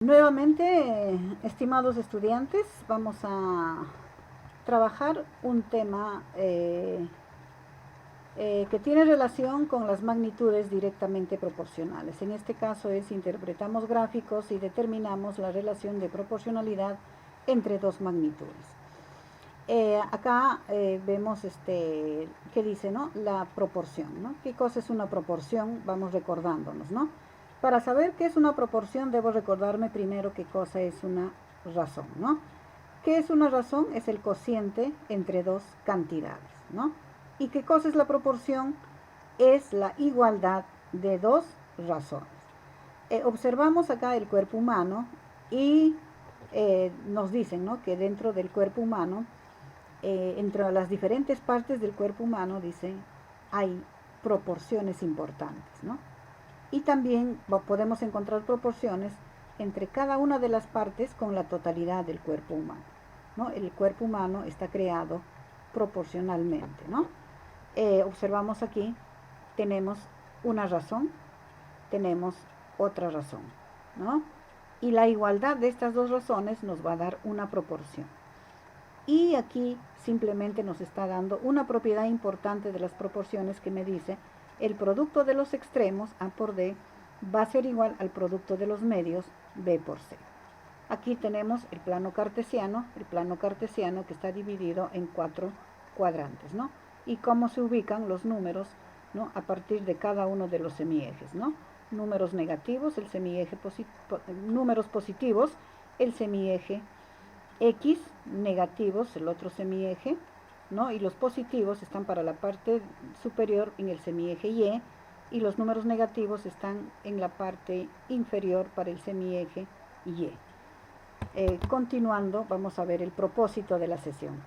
Nuevamente, estimados estudiantes, vamos a trabajar un tema que tiene relación con las magnitudes directamente proporcionales. En este caso interpretamos gráficos y determinamos la relación de proporcionalidad entre dos magnitudes. Acá vemos que dice, ¿no? La proporción, ¿no? ¿Qué cosa es una proporción? Vamos recordándonos, ¿no? Para saber qué es una proporción, debo recordarme primero qué cosa es una razón, ¿no? ¿Qué es una razón? Es el cociente entre dos cantidades, ¿no? ¿Y qué cosa es la proporción? Es la igualdad de dos razones. Observamos acá el cuerpo humano y nos dicen, ¿no? Que dentro del cuerpo humano, entre las diferentes partes del cuerpo humano, dice, hay proporciones importantes, ¿no? Y también podemos encontrar proporciones entre cada una de las partes con la totalidad del cuerpo humano, ¿no? El cuerpo humano está creado proporcionalmente, ¿no? Observamos aquí, tenemos una razón, tenemos otra razón, ¿no? Y la igualdad de estas dos razones nos va a dar una proporción. Y aquí simplemente nos está dando una propiedad importante de las proporciones que me dice el producto de los extremos, A por D, va a ser igual al producto de los medios, B por C. Aquí tenemos el plano cartesiano que está dividido en 4 cuadrantes, ¿no? Y cómo se ubican los números, ¿no? A partir de cada uno de los semiejes, ¿no? Números negativos, el semieje números positivos, el semieje X, negativos, el otro semieje, ¿no? Y los positivos están para la parte superior en el semieje y los números negativos están en la parte inferior para el semieje Y. Continuando, vamos a ver el propósito de la sesión.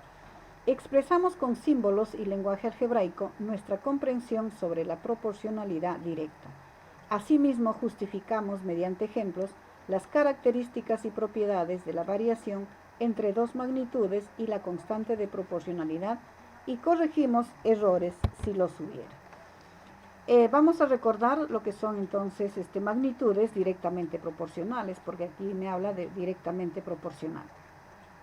Expresamos con símbolos y lenguaje algebraico nuestra comprensión sobre la proporcionalidad directa. Asimismo, justificamos mediante ejemplos las características y propiedades de la variación entre dos magnitudes y la constante de proporcionalidad y corregimos errores si los hubiera. Vamos a recordar lo que son entonces magnitudes directamente proporcionales, porque aquí me habla de directamente proporcional.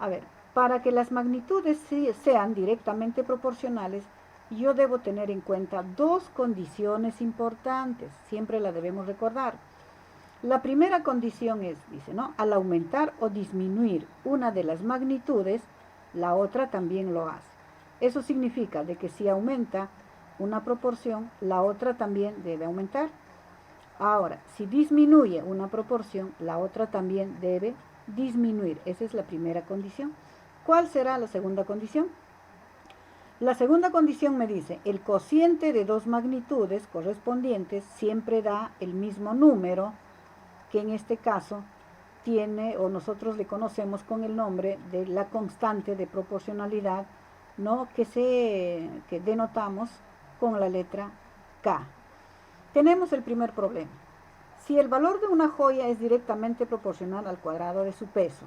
A ver, para que las magnitudes sean directamente proporcionales, yo debo tener en cuenta dos condiciones importantes, siempre la debemos recordar. La primera condición es, dice, ¿no? Al aumentar o disminuir una de las magnitudes, la otra también lo hace. Eso significa de que si aumenta una proporción, la otra también debe aumentar. Ahora, si disminuye una proporción, la otra también debe disminuir. Esa es la primera condición. ¿Cuál será la segunda condición? La segunda condición me dice, el cociente de dos magnitudes correspondientes siempre da el mismo número, que en este caso tiene, o nosotros le conocemos con el nombre de la constante de proporcionalidad, ¿no? que denotamos con la letra K. Tenemos el primer problema. Si el valor de una joya es directamente proporcional al cuadrado de su peso,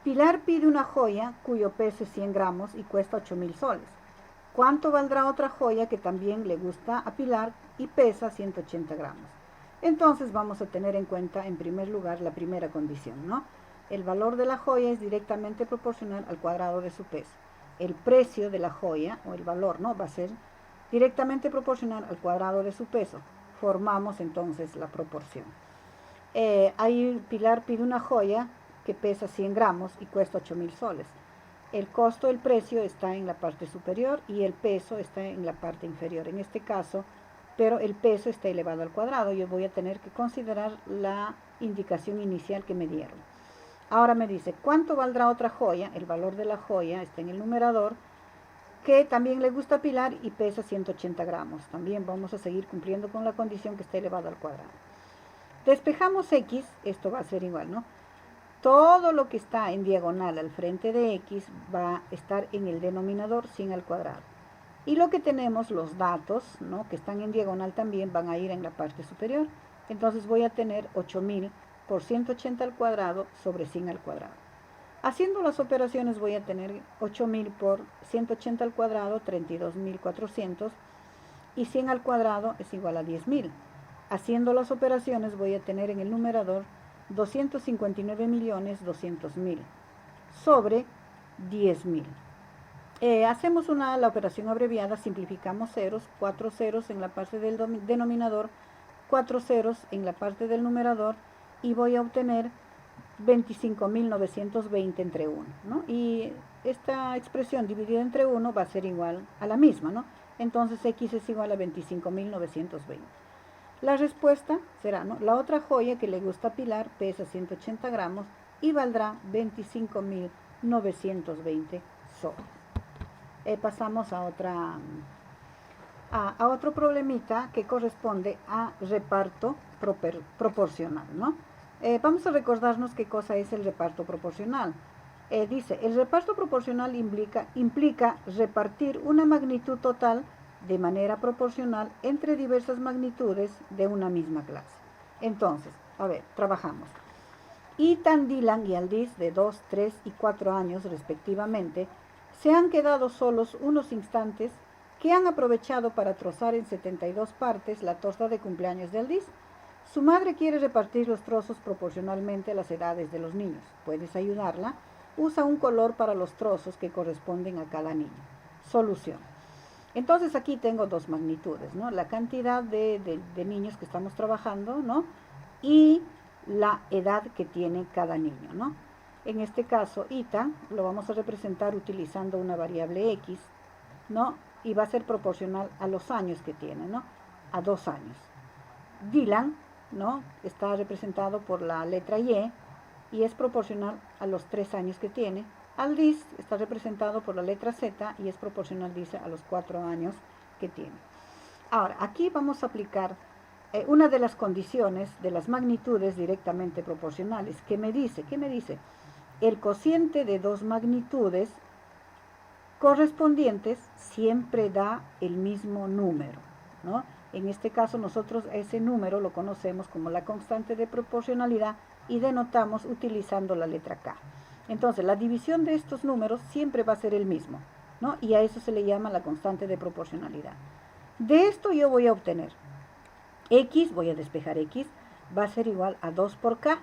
Pilar pide una joya cuyo peso es 100 gramos y cuesta 8.000 soles. ¿Cuánto valdrá otra joya que también le gusta a Pilar y pesa 180 gramos? Entonces vamos a tener en cuenta en primer lugar la primera condición, ¿no? El valor de la joya es directamente proporcional al cuadrado de su peso. El precio de la joya, o el valor, ¿no? Va a ser directamente proporcional al cuadrado de su peso. Formamos entonces la proporción. Ahí Pilar pide una joya que pesa 100 gramos y cuesta 8.000 soles. El costo, el precio está en la parte superior y el peso está en la parte inferior. En este caso, pero el peso está elevado al cuadrado. Yo voy a tener que considerar la indicación inicial que me dieron. Ahora me dice, ¿cuánto valdrá otra joya? El valor de la joya está en el numerador, que también le gusta a Pilar y pesa 180 gramos. También vamos a seguir cumpliendo con la condición que está elevado al cuadrado. Despejamos X, esto va a ser igual, ¿no? Todo lo que está en diagonal al frente de X va a estar en el denominador 100 al cuadrado. Y lo que tenemos, los datos, ¿no? Que están en diagonal también van a ir en la parte superior. Entonces voy a tener 8.000 por 180 al cuadrado sobre 100 al cuadrado. Haciendo las operaciones voy a tener 8.000 por 180 al cuadrado, 32.400, y 100 al cuadrado es igual a 10.000. Haciendo las operaciones voy a tener en el numerador 259.200.000 sobre 10.000. Hacemos la operación abreviada, simplificamos ceros, 4 ceros en la parte del denominador, 4 ceros en la parte del numerador, y voy a obtener 25.920 entre 1, ¿no? Y esta expresión dividida entre 1 va a ser igual a la misma, ¿no? Entonces x es igual a 25.920. La respuesta será, ¿no?, la otra joya que le gusta a Pilar pesa 180 gramos y valdrá 25.920 soles. Pasamos a otro problemita que corresponde a reparto proporcional, ¿no? Vamos a recordarnos qué cosa es el reparto proporcional. Dice, el reparto proporcional implica repartir una magnitud total de manera proporcional entre diversas magnitudes de una misma clase. Entonces, a ver, trabajamos. Ethan, Dylan y Aldis, de 2, 3 y 4 años respectivamente, se han quedado solos unos instantes que han aprovechado para trozar en 72 partes la torta de cumpleaños de Aldis. Su madre quiere repartir los trozos proporcionalmente a las edades de los niños. ¿Puedes ayudarla? Usa un color para los trozos que corresponden a cada niño. Solución. Entonces aquí tengo dos magnitudes, ¿no? La cantidad de niños que estamos trabajando, ¿no?, y la edad que tiene cada niño, ¿no? En este caso, Ita lo vamos a representar utilizando una variable x, ¿no?, y va a ser proporcional a los años que tiene, ¿no?, a 2 años. Dylan, ¿no?, está representado por la letra y es proporcional a los 3 años que tiene. Aldis está representado por la letra z y es proporcional, dice, a los 4 años que tiene. Ahora, aquí vamos a aplicar una de las condiciones de las magnitudes directamente proporcionales. ¿Qué me dice? El cociente de dos magnitudes correspondientes siempre da el mismo número, ¿no? En este caso nosotros ese número lo conocemos como la constante de proporcionalidad y denotamos utilizando la letra K. Entonces la división de estos números siempre va a ser el mismo, ¿no? Y a eso se le llama la constante de proporcionalidad. De esto yo voy a obtener x, voy a despejar x, va a ser igual a 2 por k,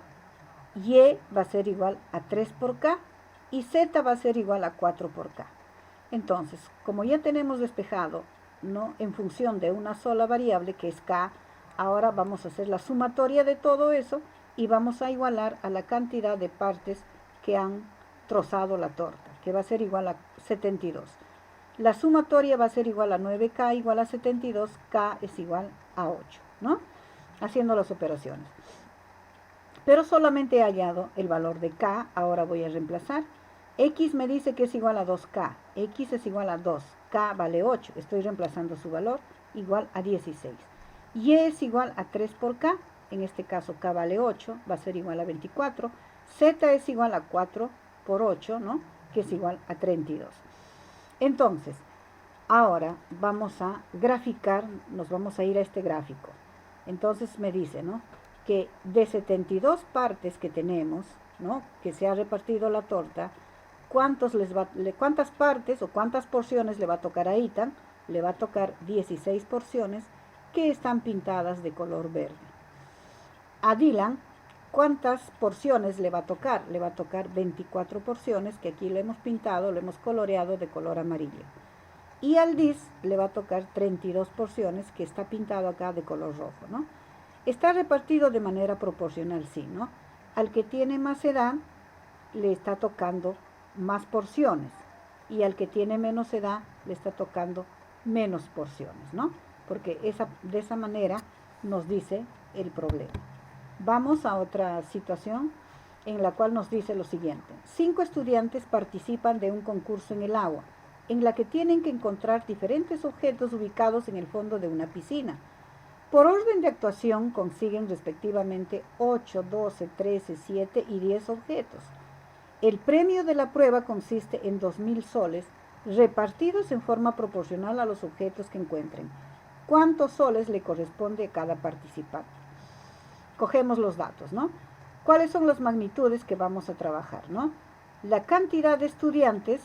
y va a ser igual a 3 por k, y z va a ser igual a 4 por k. Entonces, como ya tenemos despejado, ¿no?, en función de una sola variable que es k, ahora vamos a hacer la sumatoria de todo eso y vamos a igualar a la cantidad de partes que han trozado la torta, que va a ser igual a 72. La sumatoria va a ser igual a 9k igual a 72, k es igual a 8, ¿no? Haciendo las operaciones. Pero solamente he hallado el valor de k, ahora voy a reemplazar. X me dice que es igual a 2k, x es igual a 2, k vale 8, estoy reemplazando su valor, igual a 16. Y es igual a 3 por k, en este caso k vale 8, va a ser igual a 24. Z es igual a 4 por 8, ¿no?, que es igual a 32. Entonces, ahora vamos a graficar, nos vamos a ir a este gráfico. Entonces me dice, ¿no?, que de 72 partes que tenemos, ¿no?, que se ha repartido la torta, ¿cuántas partes o cuántas porciones le va a tocar a Ethan? Le va a tocar 16 porciones que están pintadas de color verde. A Dylan, ¿cuántas porciones le va a tocar? Le va a tocar 24 porciones, que aquí lo hemos pintado, lo hemos coloreado de color amarillo. Y al Aldis le va a tocar 32 porciones, que está pintado acá de color rojo, ¿no? Está repartido de manera proporcional, sí, ¿no? Al que tiene más edad, le está tocando más porciones, y al que tiene menos edad, le está tocando menos porciones, ¿no? Porque de esa manera nos dice el problema. Vamos a otra situación en la cual nos dice lo siguiente. 5 estudiantes participan de un concurso en el agua, en la que tienen que encontrar diferentes objetos ubicados en el fondo de una piscina. Por orden de actuación consiguen respectivamente 8, 12, 13, 7 y 10 objetos. El premio de la prueba consiste en 2.000 soles repartidos en forma proporcional a los objetos que encuentren. ¿Cuántos soles le corresponde a cada participante? Cogemos los datos, ¿no? ¿Cuáles son las magnitudes que vamos a trabajar, ¿no? La cantidad de estudiantes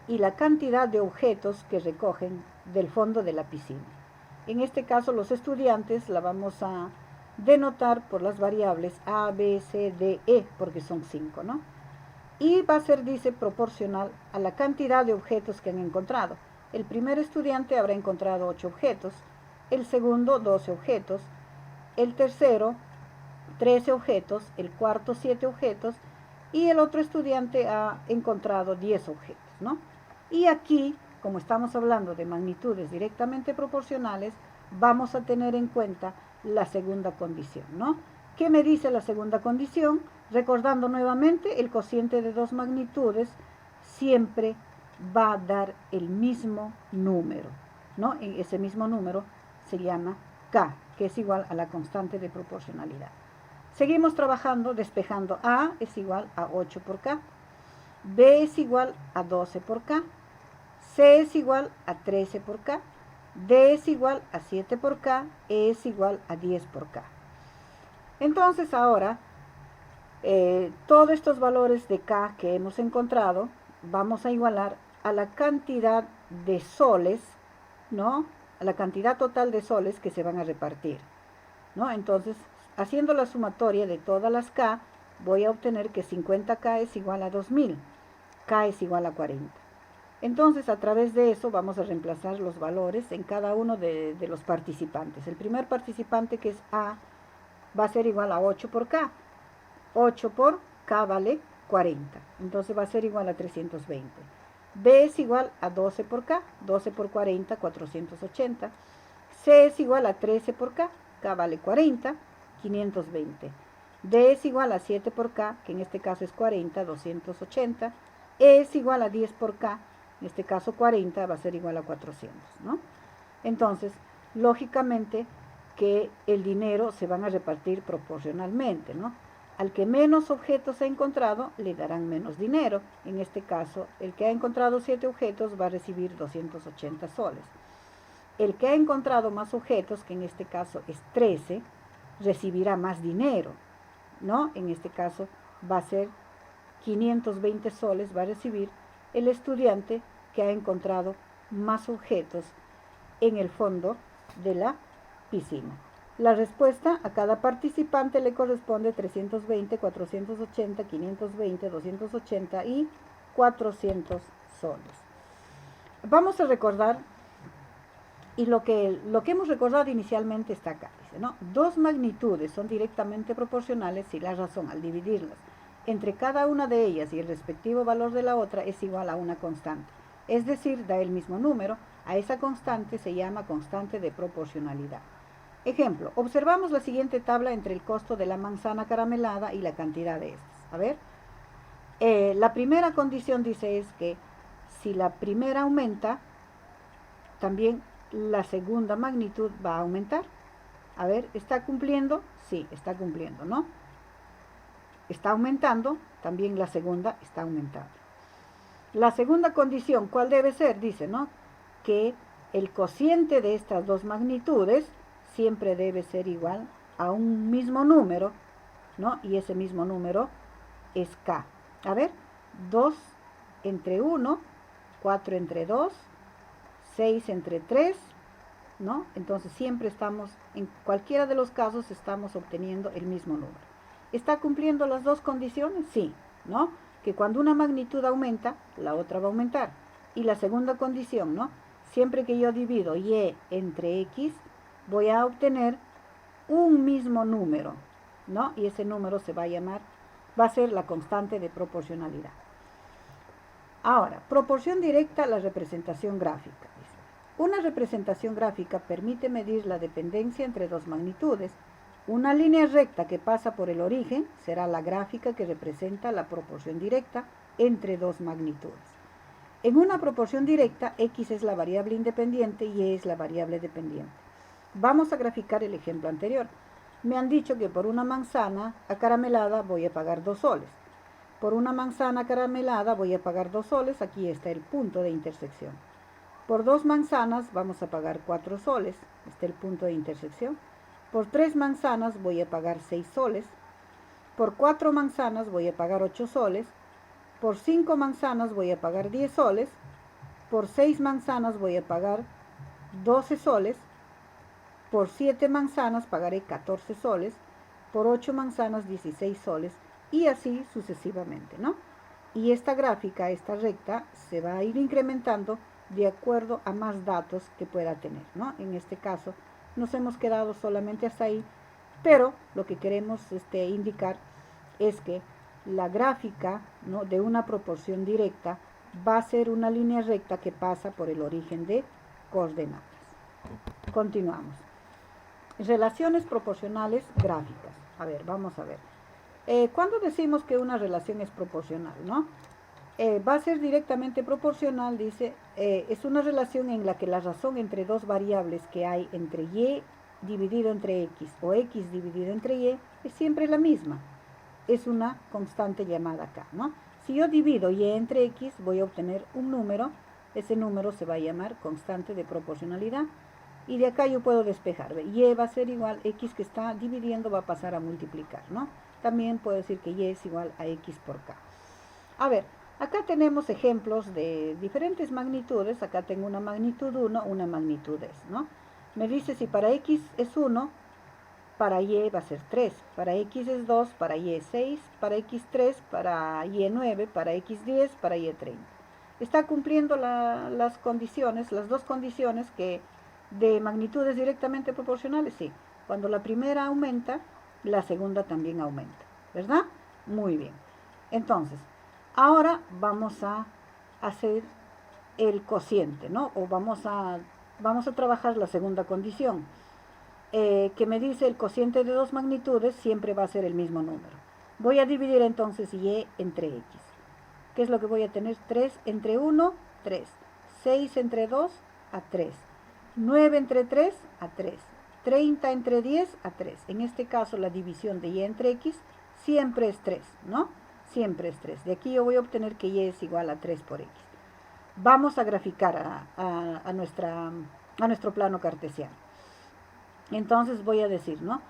y la cantidad de objetos que recogen del fondo de la piscina. En este caso, los estudiantes la vamos a denotar por las variables A, B, C, D, E, porque son 5, ¿no? Y va a ser, dice, proporcional a la cantidad de objetos que han encontrado. El primer estudiante habrá encontrado 8 objetos, el segundo 12 objetos, el tercero 13 objetos, el cuarto 7 objetos y el otro estudiante ha encontrado 10 objetos, ¿no? Y aquí, como estamos hablando de magnitudes directamente proporcionales, vamos a tener en cuenta la segunda condición, ¿no? ¿Qué me dice la segunda condición? Recordando nuevamente, el cociente de dos magnitudes siempre va a dar el mismo número, ¿no? Y ese mismo número se llama K, que es igual a la constante de proporcionalidad. Seguimos trabajando, despejando. A es igual a 8 por K, B es igual a 12 por K, C es igual a 13 por K, D es igual a 7 por K, E es igual a 10 por K. Entonces ahora, todos estos valores de K que hemos encontrado, vamos a igualar a la cantidad de soles, ¿no? A la cantidad total de soles que se van a repartir, ¿no? Entonces, haciendo la sumatoria de todas las K, voy a obtener que 50K es igual a 2000, K es igual a 40. Entonces, a través de eso vamos a reemplazar los valores en cada uno de los participantes. El primer participante, que es A, va a ser igual a 8 por K. 8 por K vale 40. Entonces va a ser igual a 320. B es igual a 12 por K. 12 por 40, 480. C es igual a 13 por K. K vale 40, 520. D es igual a 7 por K, que en este caso es 40, 280. E es igual a 10 por K, en este caso 40, va a ser igual a 400, ¿no? Entonces, lógicamente que el dinero se van a repartir proporcionalmente, ¿no? Al que menos objetos ha encontrado, le darán menos dinero. En este caso, el que ha encontrado 7 objetos va a recibir 280 soles. El que ha encontrado más objetos, que en este caso es 13, recibirá más dinero, ¿no? En este caso va a ser 520 soles, va a recibir el estudiante que ha encontrado más objetos en el fondo de la piscina. La respuesta a cada participante le corresponde 320, 480, 520, 280 y 400 soles. Vamos a recordar, y lo que hemos recordado inicialmente está acá, dice, ¿no? Dos magnitudes son directamente proporcionales si la razón al dividirlas entre cada una de ellas y el respectivo valor de la otra es igual a una constante, es decir, da el mismo número. A esa constante se llama constante de proporcionalidad. Ejemplo, observamos la siguiente tabla entre el costo de la manzana caramelada y la cantidad de estas. A ver, la primera condición dice es que si la primera aumenta, también la segunda magnitud va a aumentar. A ver, ¿está cumpliendo? Sí, está cumpliendo, ¿no? Está aumentando, también la segunda está aumentando. La segunda condición, ¿cuál debe ser? Dice, ¿no? Que el cociente de estas dos magnitudes siempre debe ser igual a un mismo número, ¿no? Y ese mismo número es K. A ver, 2 entre 1, 4 entre 2, 6 entre 3, ¿no? Entonces siempre estamos, en cualquiera de los casos, estamos obteniendo el mismo número. ¿Está cumpliendo las dos condiciones? Sí, ¿no? Que cuando una magnitud aumenta, la otra va a aumentar. Y la segunda condición, ¿no? Siempre que yo divido y entre x, voy a obtener un mismo número, ¿no? Y ese número se va a llamar, va a ser la constante de proporcionalidad. Ahora, proporción directa a la representación gráfica. Una representación gráfica permite medir la dependencia entre dos magnitudes. Una línea recta que pasa por el origen será la gráfica que representa la proporción directa entre dos magnitudes. En una proporción directa, x es la variable independiente y y es la variable dependiente. Vamos a graficar el ejemplo anterior. Me han dicho que por una manzana acaramelada voy a pagar 2 soles. Por una manzana acaramelada voy a pagar 2 soles, aquí está el punto de intersección. Por 2 manzanas vamos a pagar 4 soles, este es el punto de intersección. Por 3 manzanas voy a pagar 6 soles. Por 4 manzanas voy a pagar 8 soles. Por 5 manzanas voy a pagar 10 soles. Por 6 manzanas voy a pagar 12 soles. Por 7 manzanas pagaré 14 soles, por 8 manzanas 16 soles, y así sucesivamente, ¿no? Y esta gráfica, esta recta, se va a ir incrementando de acuerdo a más datos que pueda tener, ¿no? En este caso, nos hemos quedado solamente hasta ahí, pero lo que queremos indicar es que la gráfica, ¿no?, de una proporción directa va a ser una línea recta que pasa por el origen de coordenadas. Continuamos. Relaciones proporcionales gráficas. A ver, vamos a ver. ¿Cuándo decimos que una relación es proporcional, no? Va a ser directamente proporcional, dice, es una relación en la que la razón entre dos variables que hay entre y dividido entre x o x dividido entre y es siempre la misma. Es una constante llamada k, ¿no? Si yo divido y entre x, voy a obtener un número. Ese número se va a llamar constante de proporcionalidad. Y de acá yo puedo despejar. Y va a ser igual, x que está dividiendo va a pasar a multiplicar, ¿no? También puedo decir que y es igual a x por k. A ver, acá tenemos ejemplos de diferentes magnitudes. Acá tengo una magnitud 1, una magnitud s, ¿no? Me dice si para x es 1, para y va a ser 3, para x es 2, para y es 6, para x 3, para y 9, para x 10, para y 30. Está cumpliendo las condiciones, las dos condiciones que de magnitudes directamente proporcionales, sí. Cuando la primera aumenta, la segunda también aumenta, ¿verdad? Muy bien. Entonces, ahora vamos a hacer el cociente, ¿no? O vamos a trabajar la segunda condición. Que me dice el cociente de dos magnitudes siempre va a ser el mismo número. Voy a dividir entonces y entre x. ¿Qué es lo que voy a tener? 3 entre 1, 3. 6 entre 2, a 3. 9 entre 3, a 3. 30 entre 10, a 3. En este caso la división de y entre x siempre es 3, ¿no? Siempre es 3. De aquí yo voy a obtener que y es igual a 3 por x. Vamos a graficar a nuestro plano cartesiano. Entonces voy a decir, ¿no?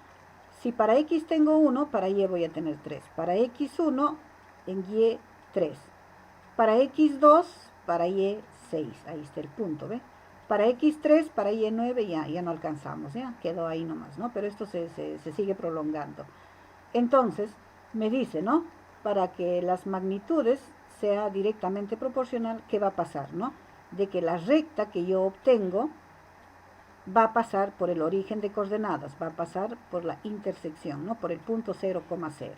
Si para x tengo 1, para y voy a tener 3. Para x1, en y 3. Para x2, para y 6. Ahí está el punto, ¿ve? Para x3, para y 9, ya no alcanzamos, ¿ya? Quedó ahí nomás, ¿no? Pero esto se sigue prolongando. Entonces, me dice, ¿no? Para que las magnitudes sea directamente proporcional, ¿qué va a pasar, no? De que la recta que yo obtengo va a pasar por el origen de coordenadas, va a pasar por la intersección, ¿no? Por el punto 0,0.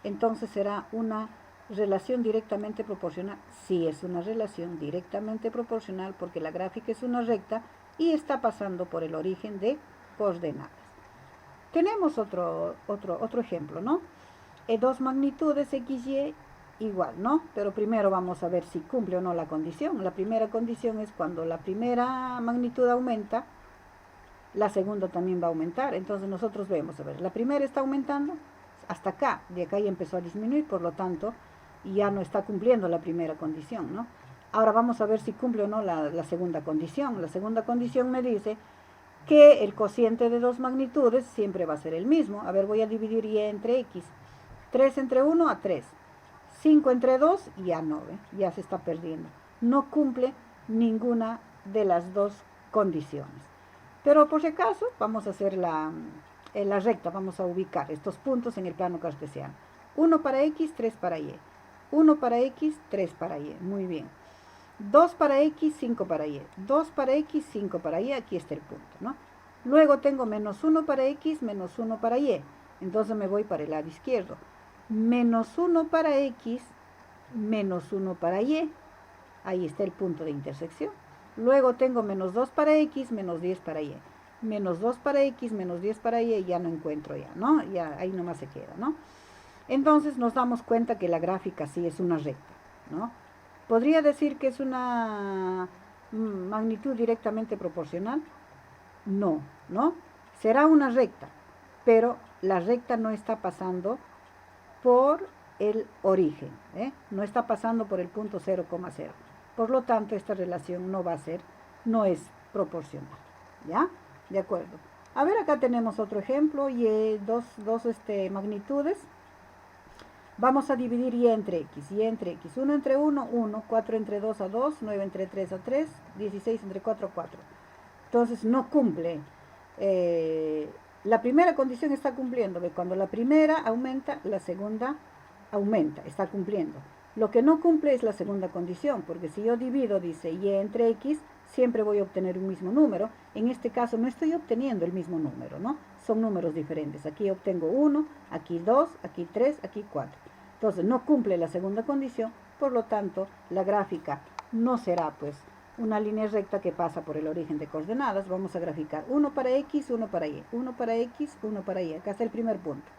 Entonces será una relación directamente proporcional. Sí, es una relación directamente proporcional porque la gráfica es una recta y está pasando por el origen de coordenadas. Tenemos otro ejemplo, ¿no? Dos magnitudes x, y igual, ¿no? Pero primero vamos a ver si cumple o no la condición. La primera condición es cuando la primera magnitud aumenta, la segunda también va a aumentar. Entonces nosotros vemos, a ver, la primera está aumentando hasta acá, de acá ya empezó a disminuir, por lo tanto ya no está cumpliendo la primera condición, ¿no? Ahora vamos a ver si cumple o no la segunda condición. La segunda condición me dice que el cociente de dos magnitudes siempre va a ser el mismo. A ver, voy a dividir y entre x. 3 entre 1, a 3. 5 entre 2, ya no, ya se está perdiendo. No cumple ninguna de las dos condiciones. Pero por si acaso, vamos a hacer la recta, vamos a ubicar estos puntos en el plano cartesiano. 1 para x, 3 para y. 1 para x, 3 para y. Muy bien. 2 para x, 5 para y. 2 para x, 5 para y. Aquí está el punto, ¿no? Luego tengo menos 1 para x, menos 1 para y. Entonces me voy para el lado izquierdo. Menos 1 para x, menos 1 para y. Ahí está el punto de intersección. Luego tengo menos 2 para x, menos 10 para y. Menos 2 para x, menos 10 para y, ya no encuentro ya, ¿no? Ya ahí nomás se queda, ¿no? Entonces nos damos cuenta que la gráfica sí es una recta, ¿no? ¿Podría decir que es una magnitud directamente proporcional? No, ¿no? Será una recta, pero la recta no está pasando por el origen, no está pasando por el punto 0,0. Por lo tanto, esta relación no es proporcional, ¿ya? De acuerdo. A ver, acá tenemos otro ejemplo, y dos magnitudes. Vamos a dividir y entre x. 1 entre 1, 1, 4 entre 2 a 2, 9 entre 3 a 3, 16 entre 4 a 4. Entonces no cumple la primera condición está cumpliendo. Cuando la primera aumenta, la segunda aumenta, está cumpliendo. Lo que no cumple es la segunda condición, porque si yo divido, dice, y entre x, siempre voy a obtener un mismo número. En este caso no estoy obteniendo el mismo número, ¿no? Son números diferentes. Aquí obtengo 1, aquí 2, aquí 3, aquí 4. Entonces no cumple la segunda condición, por lo tanto la gráfica no será pues una línea recta que pasa por el origen de coordenadas. Vamos a graficar 1 para x, 1 para y, 1 para x, 1 para y. Acá está el primer punto.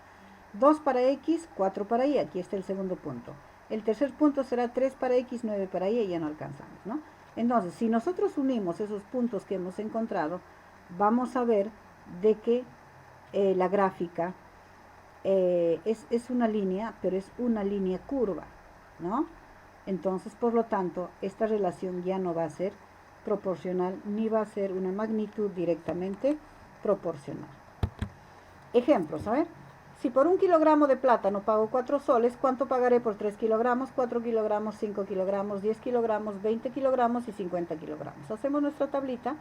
2 para x, 4 para y. Aquí está el segundo punto. El tercer punto será 3 para x, 9 para y, y ya no alcanzamos, ¿no? Entonces, si nosotros unimos esos puntos que hemos encontrado, vamos a ver de que la gráfica es una línea, pero es una línea curva, ¿no? Entonces, por lo tanto, esta relación ya no va a ser proporcional ni va a ser una magnitud directamente proporcional. Ejemplos, a ver. Si por 1 kilogramo de plátano pago 4 soles, ¿cuánto pagaré por 3 kilogramos, 4 kilogramos, 5 kilogramos, 10 kilogramos, 20 kilogramos y 50 kilogramos? Hacemos nuestra tablita.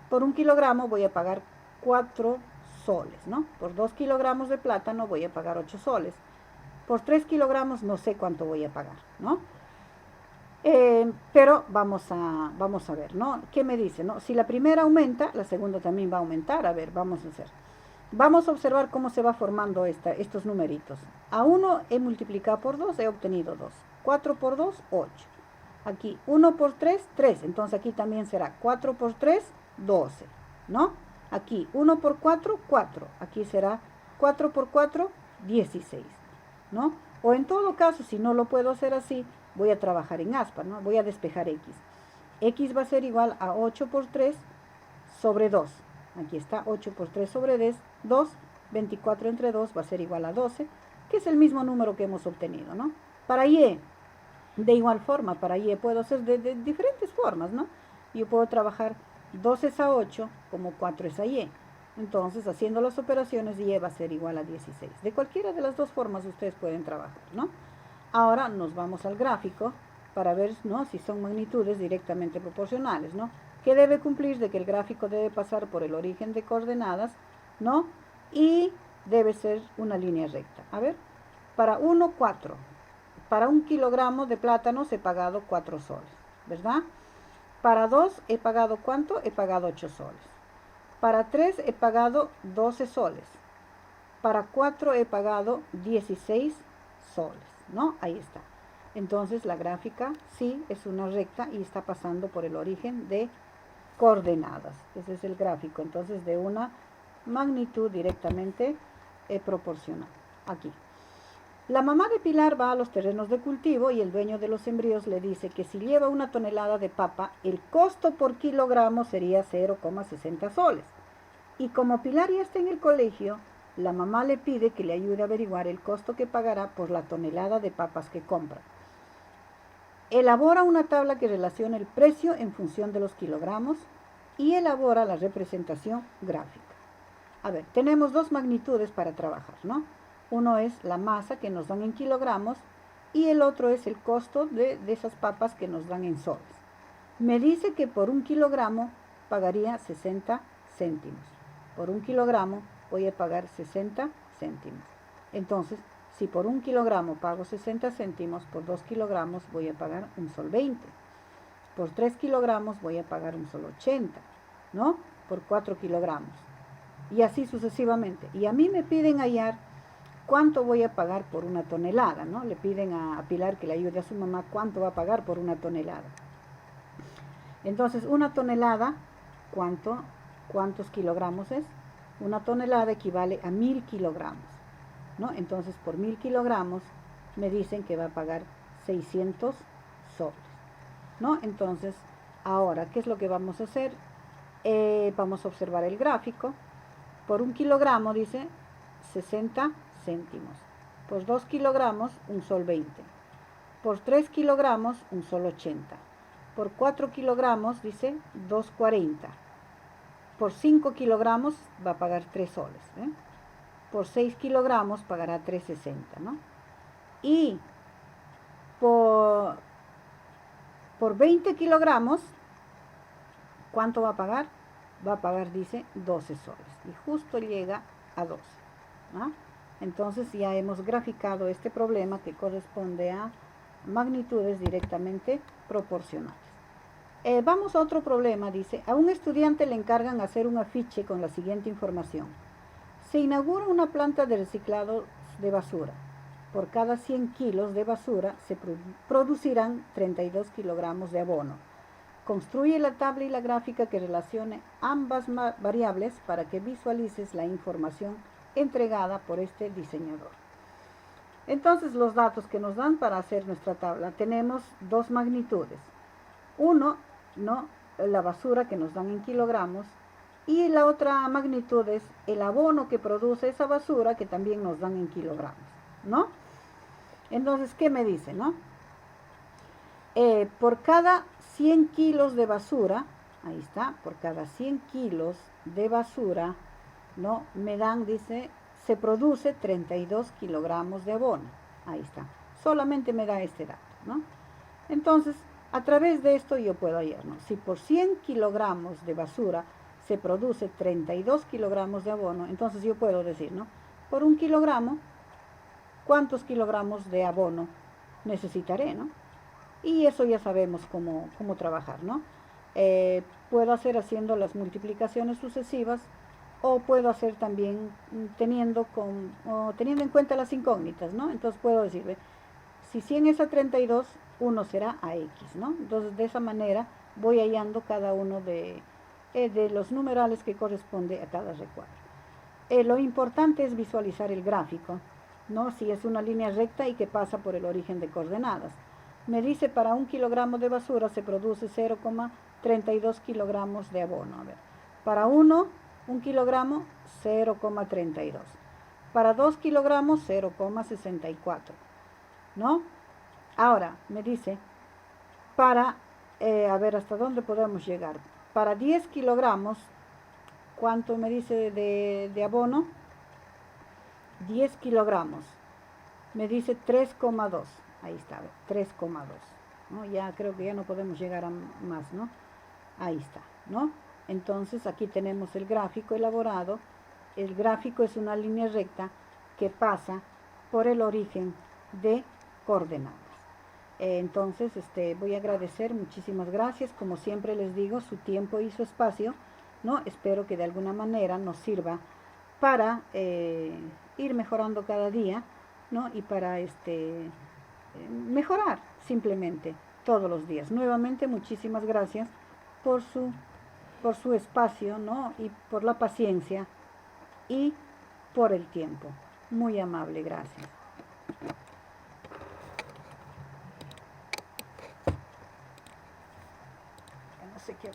Por 1 kilogramo voy a pagar 4 soles, ¿no? Por 2 kilogramos de plátano voy a pagar 8 soles. Por 3 kilogramos no sé cuánto voy a pagar, ¿no? Pero vamos a ver, ¿no? ¿Qué me dice, no? Si la primera aumenta, la segunda también va a aumentar. A ver, vamos a hacer. Vamos a observar cómo se va formando estos numeritos. A 1 he multiplicado por 2, he obtenido 2. 4 por 2, 8. Aquí 1 por 3, 3. Entonces aquí también será 4 por 3, 12. ¿No? Aquí 1 por 4, 4. Aquí será 4 por 4, 16. ¿No? O en todo caso, si no lo puedo hacer así, voy a trabajar en aspa, ¿no? Voy a despejar x. X va a ser igual a 8 por 3 sobre 2. Aquí está 8 por 3 sobre 2, 24 entre 2 va a ser igual a 12, que es el mismo número que hemos obtenido, ¿no? Para y, de igual forma, para y puedo hacer de diferentes formas, ¿no? Yo puedo trabajar 2 es a 8 como 4 es a y. Entonces, haciendo las operaciones, y va a ser igual a 16. De cualquiera de las dos formas ustedes pueden trabajar, ¿no? Ahora nos vamos al gráfico para ver, ¿no?, si son magnitudes directamente proporcionales, ¿no? Que debe cumplir de que el gráfico debe pasar por el origen de coordenadas, ¿no? Y debe ser una línea recta. A ver, para 1, 4. Para 1 kilogramo de plátanos he pagado 4 soles, ¿verdad? Para 2 he pagado ¿cuánto? He pagado 8 soles. Para 3 he pagado 12 soles. Para 4 he pagado 16 soles, ¿no? Ahí está. Entonces la gráfica sí es una recta y está pasando por el origen de coordenadas. Ese es el gráfico, entonces, de una magnitud directamente proporcional. Aquí. La mamá de Pilar va a los terrenos de cultivo y el dueño de los sembríos le dice que si lleva 1 tonelada de papa, el costo por kilogramo sería 0,60 soles. Y como Pilar ya está en el colegio, la mamá le pide que le ayude a averiguar el costo que pagará por la tonelada de papas que compra. Elabora una tabla que relaciona el precio en función de los kilogramos y elabora la representación gráfica. A ver, tenemos dos magnitudes para trabajar, ¿no? Uno es la masa que nos dan en kilogramos y el otro es el costo de esas papas que nos dan en soles. Me dice que por 1 kilogramo pagaría 60 céntimos. Por 1 kilogramo voy a pagar 60 céntimos. Entonces, si por 1 kilogramo pago 60 céntimos, por 2 kilogramos voy a pagar un sol 20. Por 3 kilogramos voy a pagar un sol 80, ¿no? Por 4 kilogramos. Y así sucesivamente. Y a mí me piden hallar cuánto voy a pagar por una tonelada, ¿no? Le piden a Pilar que le ayude a su mamá cuánto va a pagar por una tonelada. Entonces, una tonelada, ¿cuántos kilogramos es? Una tonelada equivale a 1000 kilogramos, ¿no? Entonces, por 1000 kilogramos me dicen que va a pagar 600 soles, ¿no? Entonces, ahora, ¿qué es lo que vamos a hacer? Vamos a observar el gráfico. Por 1 kilogramo dice 60 céntimos. Por 2 kilogramos, un sol 20. Por 3 kilogramos, un sol 80. Por 4 kilogramos, dice 2,40. Por 5 kilogramos va a pagar 3 soles. Por 6 kilogramos pagará 3,60, ¿no? Y por 20 kilogramos, ¿cuánto va a pagar? va a pagar, dice, 12 soles. Y justo llega a 12. ¿Ah? Entonces ya hemos graficado este problema que corresponde a magnitudes directamente proporcionales. Vamos a otro problema, dice, a un estudiante le encargan hacer un afiche con la siguiente información. Se inaugura una planta de reciclado de basura. Por cada 100 kilos de basura se producirán 32 kilogramos de abono. Construye la tabla y la gráfica que relacione ambas variables para que visualices la información entregada por este diseñador. Entonces, los datos que nos dan para hacer nuestra tabla, tenemos dos magnitudes. Uno, ¿no?, la basura que nos dan en kilogramos, y la otra magnitud es el abono que produce esa basura que también nos dan en kilogramos, ¿no? Entonces, ¿qué me dice, no? Por cada 100 kilos de basura, ahí está, por cada 100 kilos de basura, ¿no?, me dan, dice, se produce 32 kilogramos de abono. Ahí está. Solamente me da este dato, ¿no? Entonces, a través de esto yo puedo hallar, ¿no? Si por 100 kilogramos de basura se produce 32 kilogramos de abono, entonces yo puedo decir, ¿no?, por un kilogramo, ¿cuántos kilogramos de abono necesitaré, no? Y eso ya sabemos cómo trabajar, ¿no? Puedo hacer haciendo las multiplicaciones sucesivas, o puedo hacer también teniendo en cuenta las incógnitas, ¿no? Entonces puedo decir, si 100 es a 32, 1 será a X, ¿no? Entonces de esa manera voy hallando cada uno de los numerales que corresponde a cada recuadro. Lo importante es visualizar el gráfico, ¿no? Si es una línea recta y que pasa por el origen de coordenadas. Me dice, para un kilogramo de basura se produce 0,32 kilogramos de abono. A ver, para un kilogramo, 0,32. Para 2 kilogramos, 0,64. ¿No? Ahora, me dice, a ver, ¿hasta dónde podemos llegar? Para 10 kilogramos, ¿cuánto me dice de abono? 10 kilogramos. Me dice 3,2. Ahí está, 3,2. ¿No? Ya creo que ya no podemos llegar a más, ¿no? Ahí está, ¿no? Entonces aquí tenemos el gráfico elaborado. El gráfico es una línea recta que pasa por el origen de coordenadas. Entonces, voy a agradecer, muchísimas gracias, como siempre les digo, su tiempo y su espacio, ¿no? Espero que de alguna manera nos sirva para ir mejorando cada día, ¿no? Y para mejorar simplemente todos los días. Nuevamente, muchísimas gracias por su espacio, ¿no? Y por la paciencia y por el tiempo. Muy amable, gracias. No sé qué